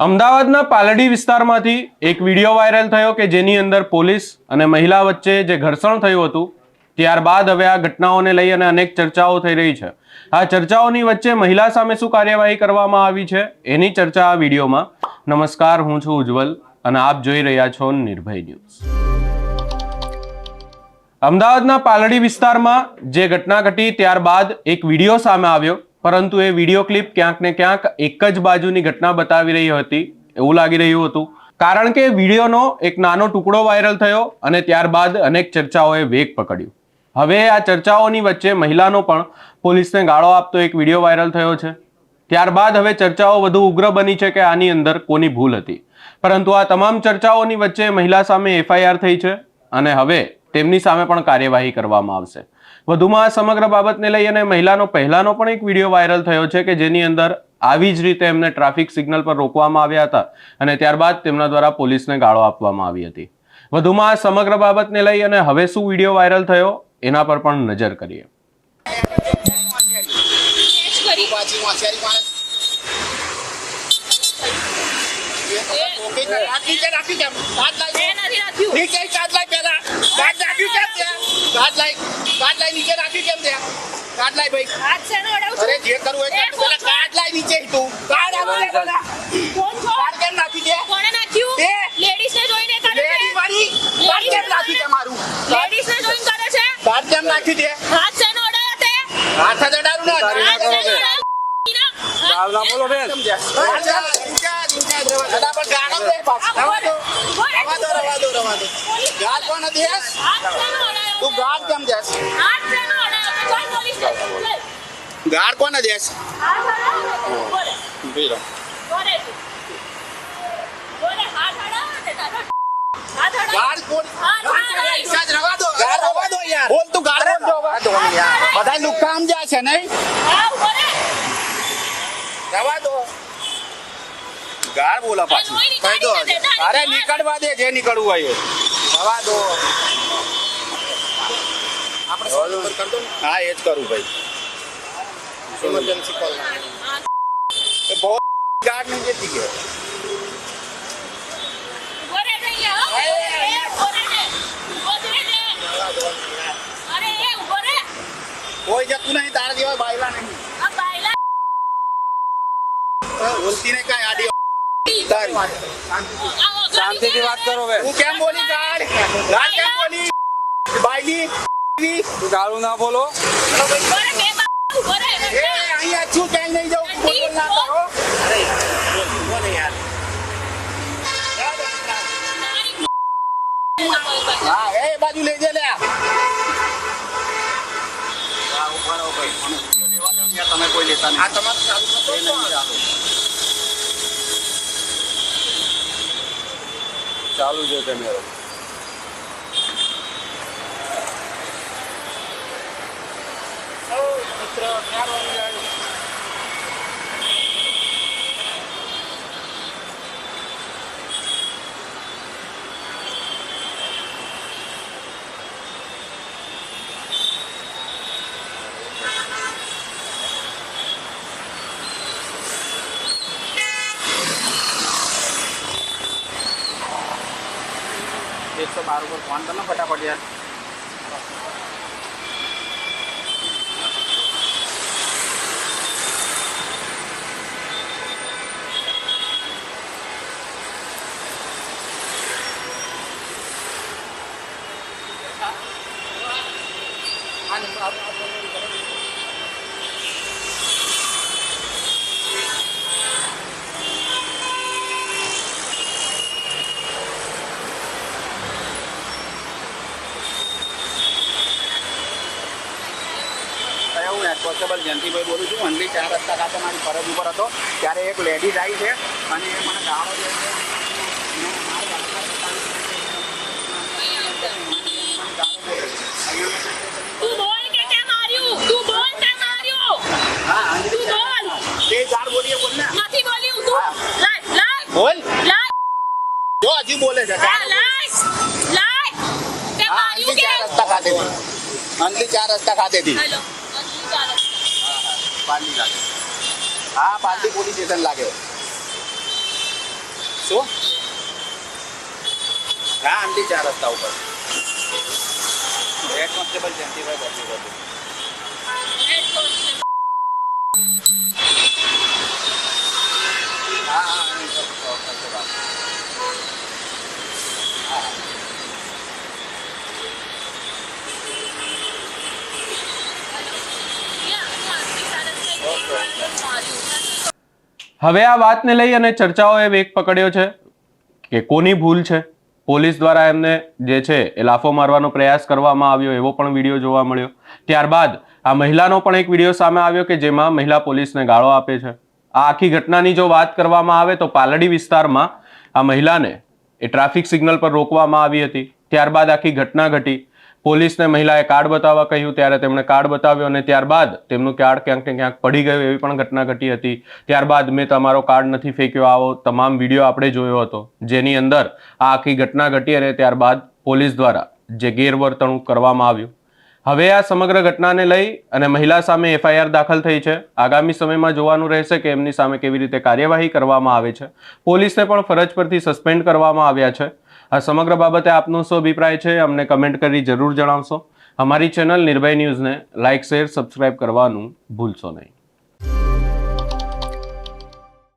અમદાવાદના પાલડી વિસ્તારમાંથી એક વિડીયો વાયરલ થયો કે જેની અંદર પોલીસ અને મહિલા વચ્ચે જે ઘર્ષણ થયું હતું ત્યારબાદ હવે આ ઘટનાઓને લઈ અને અનેક ચર્ચાઓ થઈ રહી છે। આ ચર્ચાઓની વચ્ચે મહિલા સામે શું કાર્યવાહી કરવામાં આવી છે એની ચર્ચા આ વિડીયોમાં। નમસ્કાર, હું છું ઉજ્જવલ અને આપ જોઈ રહ્યા છો નિર્ભય ન્યૂઝ। અમદાવાદના પાલડી વિસ્તારમાં જે ઘટના ઘટી ત્યારબાદ એક વિડીયો સામે આવ્યો, પરંતુ એ વિડીયો ક્લિપ ક્યાંક ને ક્યાંક એક જ બાજુની ઘટના બતાવી રહી હતી એવું લાગી રહ્યું હતું, કારણ કે વિડીયોનો એક નાનો ટુકડો વાયરલ થયો અને ત્યારબાદ અનેક ચર્ચાઓએ વેગ પકડ્યું। હવે આ ચર્ચાઓની વચ્ચે મહિલાનો પણ પોલીસને ગાળો આપતો એક વિડીયો વાયરલ થયો છે। ત્યારબાદ હવે ચર્ચાઓ વધુ ઉગ્ર બની છે કે આની અંદર કોની ભૂલ હતી, પરંતુ આ તમામ ચર્ચાઓની વચ્ચે મહિલા સામે FIR થઈ છે અને હવે તેમની સામે પણ કાર્યવાહી કરવામાં આવશે। વધુમાં આ સમગ્ર બાબતને લઈ અને મહિલાનો પહેલાનો પણ એક વિડીયો વાયરલ થયો છે કે જેની અંદર આવી જ રીતે એમને ટ્રાફિક સિગ્નલ પર રોકવામાં આવ્યા હતા અને ત્યારબાદ તેમના દ્વારા પોલીસને ગાળો આપવામાં આવી હતી। વધુમાં આ સમગ્ર બાબતને લઈ અને હવે શું વિડીયો વાયરલ થયો એના પર પણ નજર કરીએ। गाड़ कौन है देश बोल तू गाड़ બધા નું કામ જાય છે નહીં રવા દો ગાળ બોલા પાછી કહી દો અરે નીકળવા દે જે નીકળવું હોય રવા દો આપણે 100 નંબર કર દો હા એ જ કરું ભાઈ इमरजेंसी कॉल तो बहुत गार्ड नहीं देती है बोले नहीं है बोले दे अरे ये बोले कोई जब नहीं तार दिया बाइला नहीं अब बाइला बोलती नहीं का आडियो शांति की बात करो बे। तू क्या बोली गार्ड गार्ड क्या बोली बाइली तू गालू ना बोलो। बोले के बोले ए અહીં अच्छू कहीं नहीं जाओ बोलना करो अरे बोले यार हां ए बाजू ले जे ले आ ऊपर आओ भाई મને વિડિયો લેવા દો યાર તમે કોઈ લેતા નહીં આ તમારું ચાલુ કરો ચાલુ છે કેમેરો। મિત્ર ક્યાં આવી જાય एक 112 पर फोन करना फटाफट यार કોન્સ્ટેબલ જયંતિભાઈ બોલું છું। અંધલી 4 રસ્તા ખાતે મારી ફરજ ઉપર હતો ત્યારે એક લેડીઝ આવી છે અને એ મને ગાળો દે છે। तू बोल के क्या मारियो तू बोल क्या मारियो हाँ अंजलि तू बोल तेज जार बोलिए बोलना નથી બોલી હું તું લાય લાય बोल લાય जो अजी बोले છે લાય લાય કે મારિયો अंजलि કે 4 रस्ता खाते थी अंजलि 4 रस्ता खाते थी હેલો ચાલો पाली लागे हाँ पाली पुलिस स्टेशन लागे શું હા આંટી 4 રસ્તા ઉપર હેડ કોન્સ્ટેબલ જયંતિભાઈ બોલી રહ્યો हेड कांस्टेबल હા હા આની પર કોન્સ્ટેબલ હા या आपकी सारस में मारियो હવે આ વાતને લઈ અને ચર્ચાઓએ વેગ પકડ્યો છે કે કોની ભૂલ છે. પોલીસ દ્વારા એમને જે છે એ લાફો મારવાનો પ્રયાસ કરવામાં આવ્યો એવો પણ વિડીયો જોવા મળ્યો. ત્યારબાદ આ મહિલાનો પણ એક વિડીયો સામે આવ્યો કે જેમાં મહિલા પોલીસને ગાળો આપે છે. આ આખી ઘટનાની જો વાત કરવામાં આવે તો પાલડી વિસ્તારમાં આ મહિલાને એ ટ્રાફિક સિગ્નલ પર રોકવામાં આવી હતી. ત્યારબાદ આખી ઘટના ઘટી. પોલીસને મહિલાએ કાર્ડ બતાવવા કહ્યું ત્યારે તેમણે કાર્ડ બતાવ્યો અને ત્યારબાદ તેમનું કાર્ડ ક્યાંક ને ક્યાંક પડી ગયું એવી પણ ઘટના ઘટી હતી. ત્યારબાદ મેં તમારો કાર્ડ નથી ફેંક્યો આવો તમામ વિડીયો આપણે જોયો હતો જેની અંદર આ આખી ઘટના ઘટી અને ત્યારબાદ પોલીસ દ્વારા જે ગેરવર્તણૂક કરવામાં આવ્યું. હવે આ સમગ્ર ઘટનાને લઈ અને મહિલા સામે એફઆઈઆર દાખલ થઈ છે. આગામી સમયમાં જોવાનું રહેશે કે એમની સામે કેવી રીતે કાર્યવાહી કરવામાં આવે છે. પોલીસને પણ ફરજ પરથી સસ્પેન્ડ કરવામાં આવ્યા છે. આ સમગ્ર બાબતે આપનો શું અભિપ્રાય છે અમને કમેન્ટ કરી જરૂર જણાવશો. અમારી ચેનલ નિર્ભય ન્યૂઝને લાઇક શેર સબસ્ક્રાઇબ કરવાનું ભૂલશો નહીં.